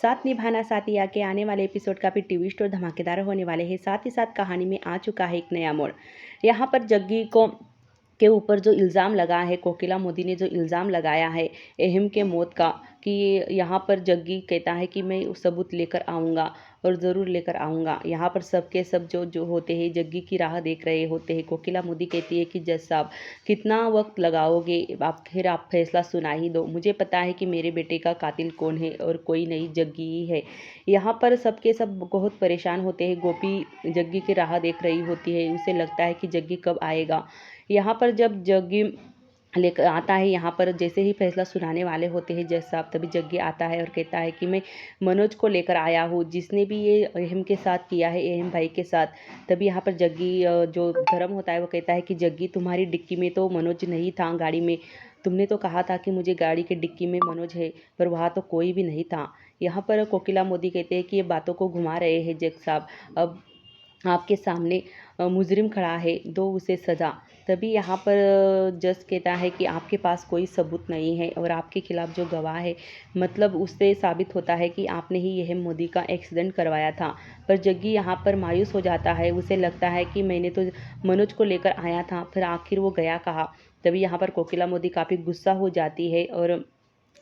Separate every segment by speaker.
Speaker 1: साथ निभाना साथिया के आने वाले एपिसोड काफ़ी ट्विस्ट और धमाकेदार होने वाले हैं। साथ ही साथ कहानी में आ चुका है एक नया मोड़। यहाँ पर जग्गी को के ऊपर जो इल्ज़ाम लगा है, कोकिला मोदी ने जो इल्ज़ाम लगाया है अहम के मौत का, कि यहाँ पर जग्गी कहता है कि मैं सबूत लेकर आऊँगा और ज़रूर लेकर आऊँगा। यहाँ पर सब के सब जो जो होते हैं जग्गी की राह देख रहे होते हैं। कोकिला मोदी कहती है कि जज साहब कितना वक्त लगाओगे, आखिर आप फैसला सुना ही दो। मुझे पता है कि मेरे बेटे का कातिल कौन है और कोई नहीं, जग्गी ही है। यहाँ पर सब के सब बहुत परेशान होते हैं। गोपी जग्गी की राह देख रही होती है, उसे लगता है कि जग्गी कब आएगा। यहाँ पर जब जग्गी लेकर आता है, यहाँ पर जैसे ही फैसला सुनाने वाले होते हैं जज साहब, तभी जग्गी आता है और कहता है कि मैं मनोज को लेकर आया हूँ, जिसने भी ये अहम के साथ किया है, अहम भाई के साथ। तभी यहाँ पर जग्गी जो धर्म होता है वो कहता है कि जग्गी तुम्हारी डिक्की में तो मनोज नहीं था, गाड़ी में तुमने तो कहा था कि मुझे गाड़ी के डिक्की में मनोज है, पर वहाँ तो कोई भी नहीं था। यहाँ पर कोकिला मोदी कहते हैं कि ये बातों को घुमा रहे हैं जज साहब, अब आपके सामने मुजरिम खड़ा है, दो उसे सज़ा। तभी यहाँ पर जज कहता है कि आपके पास कोई सबूत नहीं है और आपके खिलाफ जो गवाह है, मतलब उससे साबित होता है कि आपने ही यह मोदी का एक्सीडेंट करवाया था। पर जग्गी यहाँ पर मायूस हो जाता है, उसे लगता है कि मैंने तो मनोज को लेकर आया था, फिर आखिर वो गया कहाँ। तभी यहाँ पर कोकिला मोदी काफ़ी गुस्सा हो जाती है और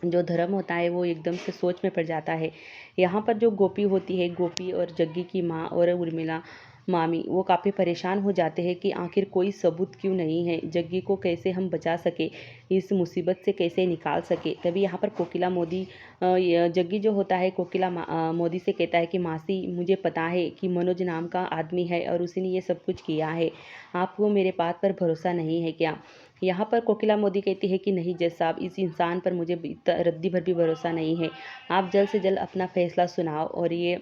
Speaker 1: जो धर्म होता है वो एकदम से सोच में पड़ जाता है। यहाँ पर जो गोपी होती है, गोपी और जग्गी की माँ और उर्मिला मामी, वो काफ़ी परेशान हो जाते हैं कि आखिर कोई सबूत क्यों नहीं है, जग्गी को कैसे हम बचा सके, इस मुसीबत से कैसे निकाल सके। तभी यहाँ पर कोकिला मोदी जग्गी जो होता है कोकिला मोदी से कहता है कि मासी मुझे पता है कि मनोज नाम का आदमी है और उसी ने ये सब कुछ किया है, आपको मेरे बात पर भरोसा नहीं है क्या। यहाँ पर कोकिला मोदी कहती है कि नहीं जज साहब, इस इंसान पर मुझे रद्दी भर भी भरोसा नहीं है, आप जल्द से जल्द अपना फैसला सुनाओ और ये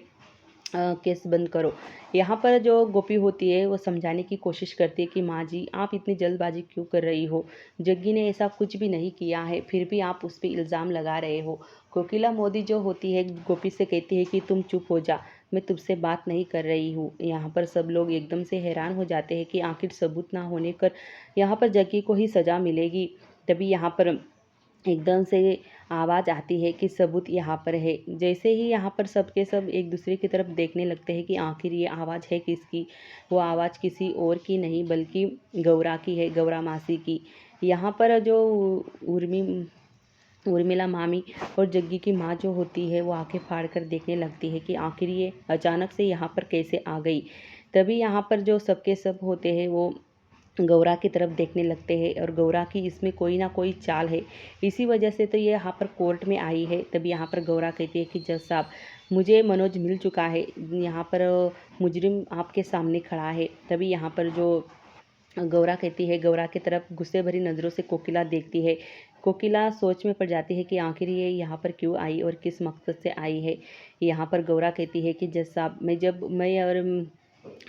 Speaker 1: केस बंद करो। यहाँ पर जो गोपी होती है वो समझाने की कोशिश करती है कि माँ जी आप इतनी जल्दबाजी क्यों कर रही हो, जग्गी ने ऐसा कुछ भी नहीं किया है, फिर भी आप उस पर इल्ज़ाम लगा रहे हो। कोकिला मोदी जो होती है गोपी से कहती है कि तुम चुप हो जा, मैं तुझसे बात नहीं कर रही हूँ। यहाँ पर सब लोग एकदम से हैरान हो जाते हैं कि आखिर सबूत ना होने पर यहाँ पर जग्गी को ही सज़ा मिलेगी। तभी यहाँ पर एकदम से आवाज़ आती है कि सबूत यहाँ पर है। जैसे ही यहाँ पर सब के सब एक दूसरे की तरफ देखने लगते हैं कि आखिर ये आवाज़ है किसकी, वो आवाज़ किसी और की नहीं बल्कि गौरा की है, गौरा मासी की। यहाँ पर जो उर्मी उर्मिला मामी और जग्गी की माँ जो होती है वो आंखें फाड़ कर देखने लगती है कि आखिर ये अचानक से यहाँ पर कैसे आ गई। तभी यहाँ पर जो सबके सब होते हैं वो गौरा की तरफ देखने लगते हैं और गौरा की इसमें कोई ना कोई चाल है, इसी वजह से तो ये यहाँ पर कोर्ट में आई है। तभी यहाँ पर गौरा कहती है कि जज साहब मुझे मनोज मिल चुका है, यहाँ पर मुजरिम आपके सामने खड़ा है। तभी यहाँ पर जो गौरा कहती है, गौरा की तरफ गुस्से भरी नज़रों से कोकिला देखती है। कोकिला सोच में पड़ जाती है कि आखिर ये यहाँ पर क्यों आई और किस मकसद से आई है। यहाँ पर गौरा कहती है कि जज साहब मैं और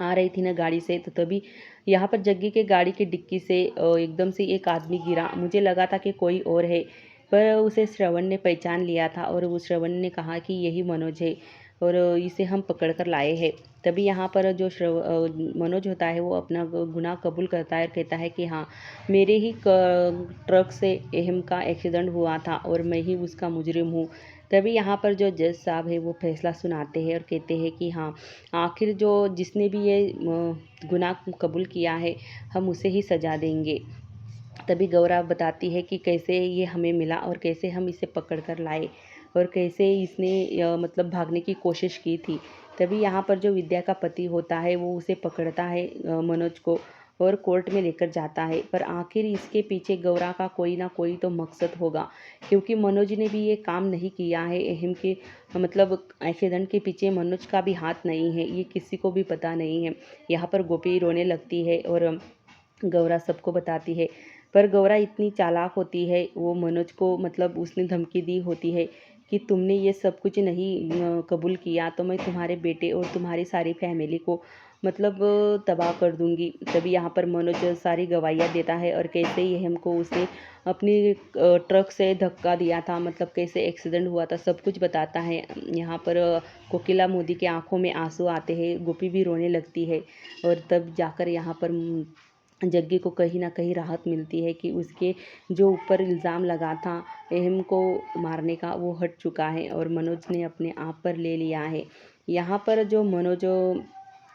Speaker 1: आ रही थी ना गाड़ी से, तो तभी यहाँ पर जग्गी के गाड़ी की डिक्की से एकदम से एक आदमी गिरा, मुझे लगा था कि कोई और है, पर उसे श्रवण ने पहचान लिया था और उस श्रवण ने कहा कि यही मनोज है और इसे हम पकड़ कर लाए हैं। तभी यहाँ पर जो मनोज होता है वो अपना गुनाह कबूल करता है और कहता है कि हाँ मेरे ही ट्रक से अहम का एक्सीडेंट हुआ था और मैं ही उसका मुजरिम हूँ। तभी यहाँ पर जो जज साहब है वो फैसला सुनाते हैं और कहते हैं कि हाँ आखिर जो जिसने भी ये गुनाह कबूल किया है हम उसे ही सज़ा देंगे। तभी गौरा बताती है कि कैसे ये हमें मिला और कैसे हम इसे पकड़ कर लाए और कैसे इसने मतलब भागने की कोशिश की थी। तभी यहाँ पर जो विद्या का पति होता है वो उसे पकड़ता है मनोज को और कोर्ट में लेकर जाता है, पर आखिर इसके पीछे गौरा का कोई ना कोई तो मकसद होगा, क्योंकि मनोज ने भी ये काम नहीं किया है। अहम के मतलब एक्सीडेंट के पीछे मनोज का भी हाथ नहीं है, ये किसी को भी पता नहीं है। यहाँ पर गोपी रोने लगती है और गौरा सबको बताती है, पर गौरा इतनी चालाक होती है, वो मनोज को मतलब उसने धमकी दी होती है कि तुमने ये सब कुछ नहीं कबूल किया तो मैं तुम्हारे बेटे और तुम्हारी सारी फैमिली को मतलब तबाह कर दूंगी। तभी यहाँ पर मनोज सारी गवाहियाँ देता है और कैसे ही हमको उसने अपनी ट्रक से धक्का दिया था, मतलब कैसे एक्सीडेंट हुआ था, सब कुछ बताता है। यहाँ पर कोकिला मोदी के आंखों में आंसू आते हैं, गोपी भी रोने लगती है और तब जाकर यहाँ पर जग्गी को कहीं ना कहीं राहत मिलती है कि उसके जो ऊपर इल्ज़ाम लगा था अहम को मारने का, वो हट चुका है और मनोज ने अपने आप पर ले लिया है। यहाँ पर जो मनोज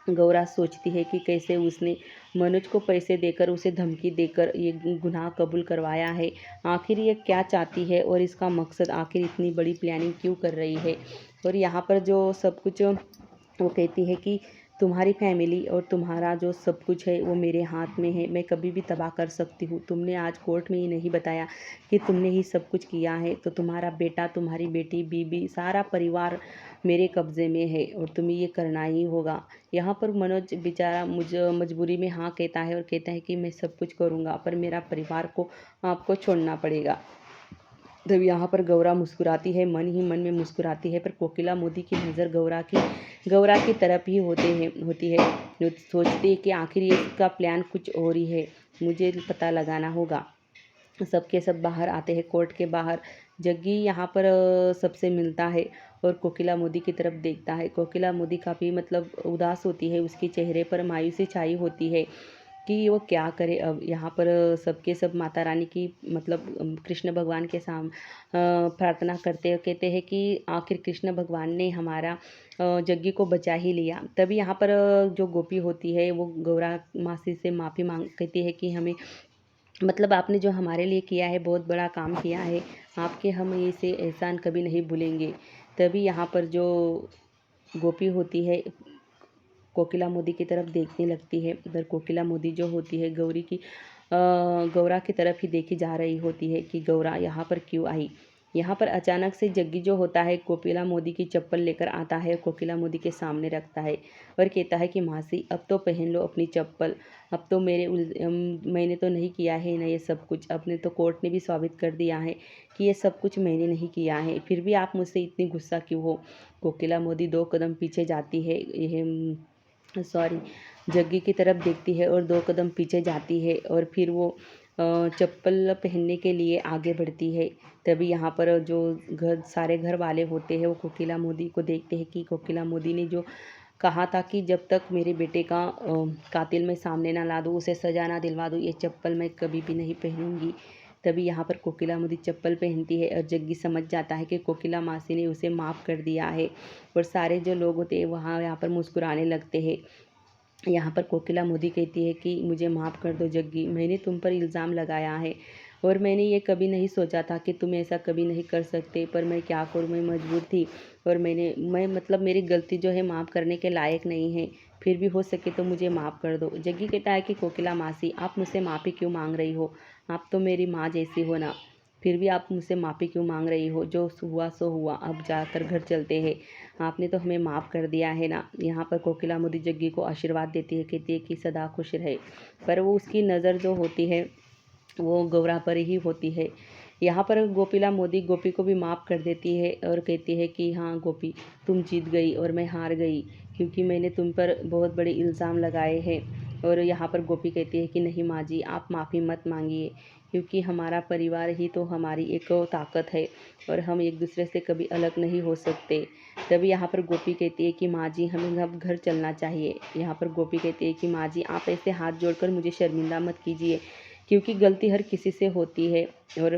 Speaker 1: गौरा सोचती है कि कैसे उसने मनोज को पैसे देकर, उसे धमकी देकर ये गुनाह कबूल करवाया है। आखिर ये क्या चाहती है और इसका मकसद आखिर इतनी बड़ी प्लानिंग क्यों कर रही है। और यहाँ पर जो सब कुछ वो कहती है कि तुम्हारी फैमिली और तुम्हारा जो सब कुछ है वो मेरे हाथ में है, मैं कभी भी तबाह कर सकती हूँ। तुमने आज कोर्ट में ही नहीं बताया कि तुमने ही सब कुछ किया है, तो तुम्हारा बेटा, तुम्हारी बेटी, बीबी, सारा परिवार मेरे कब्ज़े में है और तुम्हें ये करना ही होगा। यहाँ पर मनोज बेचारा मजबूरी में हाँ कहता है और कहता है कि मैं सब कुछ करूँगा, पर मेरा परिवार को आपको छोड़ना पड़ेगा। तब यहाँ पर गौरा मुस्कुराती है, मन ही मन में मुस्कुराती है, पर कोकिला मोदी की नज़र गौरा की तरफ ही होती है। जो सोचती है कि आखिर ये इसका प्लान कुछ और ही है, मुझे पता लगाना होगा। सबके सब बाहर आते हैं, कोर्ट के बाहर जग्गी यहाँ पर सबसे मिलता है और कोकिला मोदी की तरफ देखता है। कोकिला मोदी काफ़ी मतलब उदास होती है, उसके चेहरे पर मायूसी छाई होती है कि वो क्या करे अब। यहाँ पर सबके सब माता रानी की मतलब कृष्ण भगवान के प्रार्थना करते हैं, कहते हैं कि आखिर कृष्ण भगवान ने हमारा जग्गी को बचा ही लिया। तभी यहाँ पर जो गोपी होती है वो गौरा मासी से माफ़ी मांग कहती है कि हमें मतलब आपने जो हमारे लिए किया है, बहुत बड़ा काम किया है, आपके हम इसे एहसान कभी नहीं भूलेंगे। तभी यहाँ पर जो गोपी होती है कोकिला मोदी की तरफ देखने लगती है। उधर कोकिला मोदी जो होती है गौरा की तरफ ही देखी जा रही होती है कि गौरा यहाँ पर क्यों आई। यहाँ पर अचानक से जग्गी जो होता है कोकिला मोदी की चप्पल लेकर आता है, कोकिला मोदी के सामने रखता है और कहता है कि मासी अब तो पहन लो अपनी चप्पल, अब तो मैंने तो नहीं किया है ना ये सब कुछ। अपने तो कोर्ट ने भी साबित कर दिया है कि ये सब कुछ मैंने नहीं किया है, फिर भी आप मुझसे इतनी गुस्सा क्यों हो। कोकिला मोदी 2 कदम पीछे जाती है, यह सॉरी जग्गी की तरफ देखती है और 2 कदम पीछे जाती है और फिर वो चप्पल पहनने के लिए आगे बढ़ती है। तभी यहाँ पर जो सारे घर वाले होते हैं वो कोकिला मोदी को देखते हैं कि कोकिला मोदी ने जो कहा था कि जब तक मेरे बेटे का कातिल मैं सामने ना ला दूँ, उसे सजा ना दिलवा दूँ, ये चप्पल मैं कभी भी नहीं पहनूंगी। तभी यहाँ पर कोकिला मोदी चप्पल पहनती है और जग्गी समझ जाता है कि कोकिला मासी ने उसे माफ़ कर दिया है और सारे जो लोग होते हैं वहाँ यहाँ पर मुस्कुराने लगते हैं। यहाँ पर कोकिला मोदी कहती है कि मुझे माफ़ कर दो जग्गी, मैंने तुम पर इल्ज़ाम लगाया है और मैंने ये कभी नहीं सोचा था कि तुम ऐसा कभी नहीं कर सकते, पर मैं क्या करूँ, मैं मजबूर थी और मैं मतलब मेरी गलती जो है माफ़ करने के लायक नहीं है, फिर भी हो सके तो मुझे माफ़ कर दो। जग्गी कहता है कि कोकिला मासी आप मुझसे माफ़ी क्यों मांग रही हो, आप तो मेरी माँ जैसी हो ना, फिर भी आप मुझसे माफ़ी क्यों मांग रही हो। जो हुआ सो हुआ, अब जाकर घर चलते हैं, आपने तो हमें माफ़ कर दिया है ना। यहाँ पर कोकिला मोदी जग्गी को आशीर्वाद देती है, कहती है कि सदा खुश रहे, पर वो उसकी नज़र जो होती है वो गौरा पर ही होती है। यहाँ पर गोपिला मोदी गोपी को भी माफ़ कर देती है और कहती है कि हाँ गोपी, तुम जीत गई और मैं हार गई, क्योंकि मैंने तुम पर बहुत बड़े इल्ज़ाम लगाए हैं। और यहाँ पर गोपी कहती है कि नहीं माँ जी, आप माफ़ी मत मांगिए, क्योंकि हमारा परिवार ही तो हमारी एक ताकत है और हम एक दूसरे से कभी अलग नहीं हो सकते। तभी यहाँ पर गोपी कहती है कि माँ जी, हमें अब घर चलना चाहिए। यहाँ पर गोपी कहती है कि माँ जी, आप ऐसे हाथ जोड़कर मुझे शर्मिंदा मत कीजिए, क्योंकि गलती हर किसी से होती है और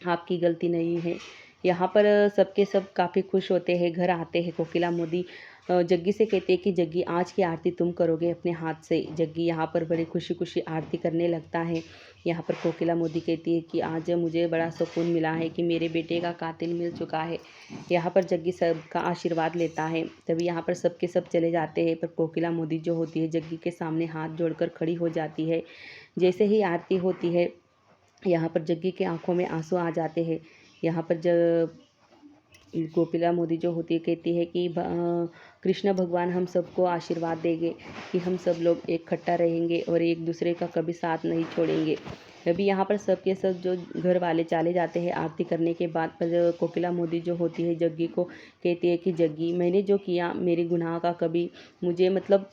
Speaker 1: आपकी गलती नहीं है। यहाँ पर सबके सब काफ़ी खुश होते हैं, घर आते हैं। कोकिला मोदी जग्गी से कहते हैं कि जग्गी, आज की आरती तुम करोगे अपने हाथ से। जग्गी यहाँ पर बड़ी खुशी खुशी आरती करने लगता है। यहाँ पर कोकिला मोदी कहती है कि आज मुझे बड़ा सुकून मिला है कि मेरे बेटे का कातिल मिल चुका है। यहाँ पर जग्गी सबका आशीर्वाद लेता है। तभी यहाँ पर सबके सब चले जाते हैं, पर कोकिला मोदी जो होती है जग्गी के सामने हाथ जोड़कर खड़ी हो जाती है। जैसे ही आरती होती है, यहाँ पर जग्गी के आंखों में आंसू आ जाते हैं। यहाँ पर कोकिला मोदी जो होती है कहती है कि कृष्ण भगवान हम सबको आशीर्वाद देंगे कि हम सब लोग इकट्ठा रहेंगे और एक दूसरे का कभी साथ नहीं छोड़ेंगे। अभी यहाँ पर सबके सब जो घर वाले चले जाते हैं आरती करने के बाद, पर कोकिला मोदी जो होती है जग्गी को कहती है कि जग्गी, मैंने जो किया मेरे गुनाह का कभी मुझे मतलब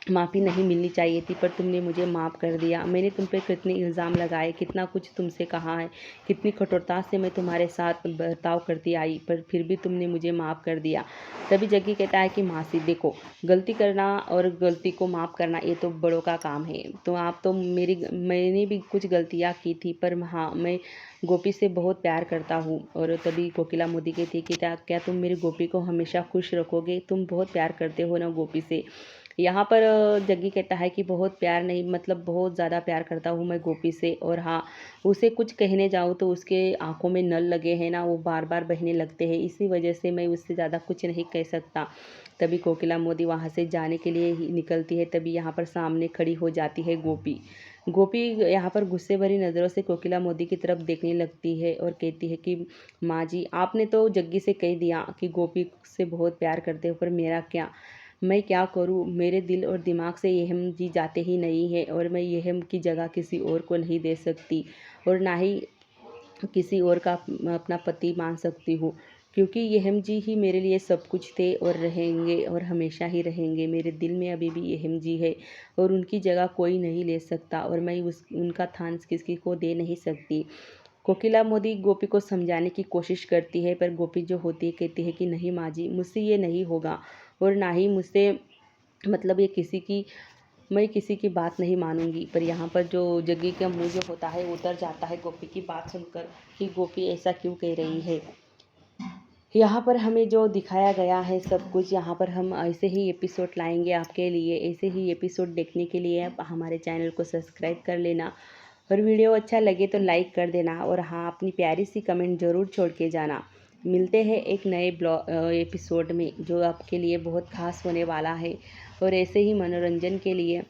Speaker 1: माफ़ी नहीं मिलनी चाहिए थी, पर तुमने मुझे माफ़ कर दिया। मैंने तुम पे कितने इल्ज़ाम लगाए, कितना कुछ तुमसे कहा है, कितनी कठोरता से मैं तुम्हारे साथ बर्ताव करती आई, पर फिर भी तुमने मुझे माफ़ कर दिया। तभी जग्गी कहता है कि मासी देखो, गलती करना और गलती को माफ़ करना ये तो बड़ों का काम है। तो आप तो मैंने भी कुछ गलतियाँ की थी, पर हाँ, मैं गोपी से बहुत प्यार करता हूँ। और तभी कोकिला मोदी कहती है कि क्या तुम मेरी गोपी को हमेशा खुश रखोगे? तुम बहुत प्यार करते हो ना गोपी से। यहाँ पर जग्गी कहता है कि बहुत प्यार नहीं, मतलब बहुत ज़्यादा प्यार करता हूँ मैं गोपी से। और हाँ, उसे कुछ कहने जाऊँ तो उसके आंखों में नल लगे हैं ना, वो बार बार बहने लगते हैं, इसी वजह से मैं उससे ज़्यादा कुछ नहीं कह सकता। तभी कोकिला मोदी वहाँ से जाने के लिए ही निकलती है, तभी यहाँ पर सामने खड़ी हो जाती है गोपी। गोपी यहाँ पर गुस्से भरी नज़रों से कोकिला मोदी की तरफ देखने लगती है और कहती है कि माँ जी, आपने तो जग्गी से कह दिया कि गोपी से बहुत प्यार करते हो, पर मेरा क्या, मैं क्या करूँ? मेरे दिल और दिमाग से येहम जी जाते ही नहीं है, और मैं येहम की जगह किसी और को नहीं दे सकती, और ना ही किसी और का अपना पति मान सकती हूँ, क्योंकि येहम जी ही मेरे लिए सब कुछ थे और रहेंगे और हमेशा ही रहेंगे। मेरे दिल में अभी भी येहम जी है, और उनकी जगह कोई नहीं ले सकता, और मैं उनका थान किसी को दे नहीं सकती। कोकिला मोदी गोपी को समझाने की कोशिश करती है, पर गोपी जो होती है कहती है कि नहीं माँ जी, मुझसे ये नहीं होगा, और ना ही मुझसे, मतलब ये मैं किसी की बात नहीं मानूंगी। पर यहाँ पर जो जग्गी का मुंह जो होता है उतर जाता है गोपी की बात सुनकर, कि गोपी ऐसा क्यों कह रही है। यहाँ पर हमें जो दिखाया गया है सब कुछ, यहाँ पर हम ऐसे ही एपिसोड लाएंगे आपके लिए। ऐसे ही एपिसोड देखने के लिए आप हमारे चैनल को सब्सक्राइब कर लेना, और वीडियो अच्छा लगे तो लाइक कर देना, और हाँ, अपनी प्यारी सी कमेंट ज़रूर छोड़ के जाना। मिलते हैं एक नए एपिसोड में, जो आपके लिए बहुत खास होने वाला है, और ऐसे ही मनोरंजन के लिए